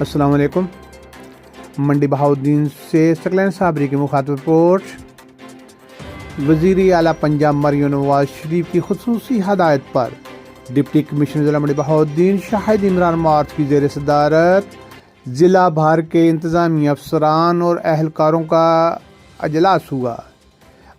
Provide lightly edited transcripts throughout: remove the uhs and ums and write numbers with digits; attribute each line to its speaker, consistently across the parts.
Speaker 1: السلام علیکم۔ منڈی بہاؤالدین سے ثقلین صابری کی مخاطب رپورٹ۔ وزیر اعلیٰ پنجاب مریم نواز شریف کی خصوصی ہدایت پر ڈپٹی کمشنر ضلع منڈی بہاؤالدین شاہد عمران مارچ کی زیر صدارت ضلع بھر کے انتظامی افسران اور اہلکاروں کا اجلاس ہوا۔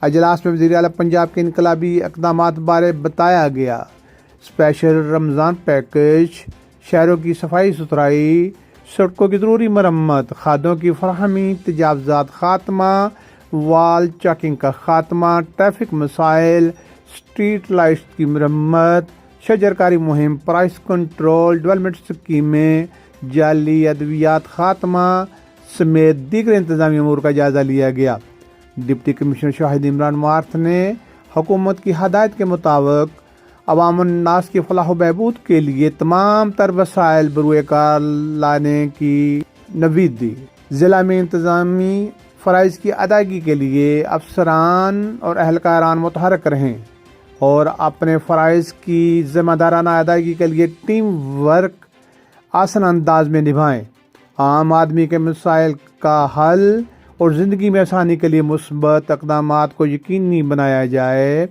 Speaker 1: اجلاس میں وزیر اعلیٰ پنجاب کے انقلابی اقدامات بارے بتایا گیا۔ اسپیشل رمضان پیکج، شہروں کی صفائی ستھرائی، سڑکوں کی ضروری مرمت، کھادوں کی فراہمی، تجاوزات خاتمہ، وال چاکنگ کا خاتمہ، ٹریفک مسائل، اسٹریٹ لائٹس کی مرمت، شجرکاری مہم، پرائس کنٹرول، ڈیولپمنٹ اسکیمیں، جعلی ادویات خاتمہ سمیت دیگر انتظامی امور کا جائزہ لیا گیا۔ ڈپٹی کمشنر شاہد عمران مارتھ نے حکومت کی ہدایت کے مطابق عوام الناس کی فلاح و بہبود کے لیے تمام تر وسائل بروئے کار لانے کی نوید دی۔ ضلع میں انتظامی فرائض کی ادائیگی کے لیے افسران اور اہلکاران متحرک رہیں اور اپنے فرائض کی ذمہ دارانہ ادائیگی کے لیے ٹیم ورک آسان انداز میں نبھائیں۔ عام آدمی کے مسائل کا حل اور زندگی میں آسانی کے لیے مثبت اقدامات کو یقینی بنایا جائے۔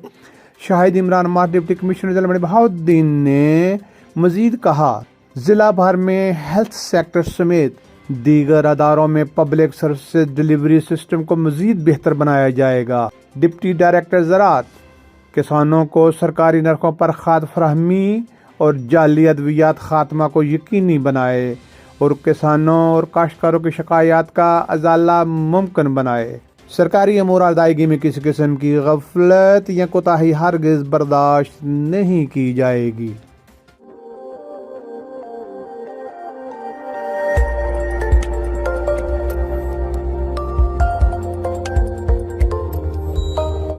Speaker 1: شاہد عمران مارچ ڈپٹی کمشنر ضلع منڈی بہاؤالدین نے مزید کہا، ضلع بھر میں ہیلتھ سیکٹر سمیت دیگر اداروں میں پبلک سروسز ڈیلیوری سسٹم کو مزید بہتر بنایا جائے گا۔ ڈپٹی ڈائریکٹر زراعت کسانوں کو سرکاری نرخوں پر کھاد فراہمی اور جعلی ادویات خاتمہ کو یقینی بنائے اور کسانوں اور کاشتکاروں کی شکایات کا ازالہ ممکن بنائے۔ سرکاری امور ادائیگی میں کسی قسم کی غفلت یا کوتاہی ہرگز برداشت نہیں کی جائے گی۔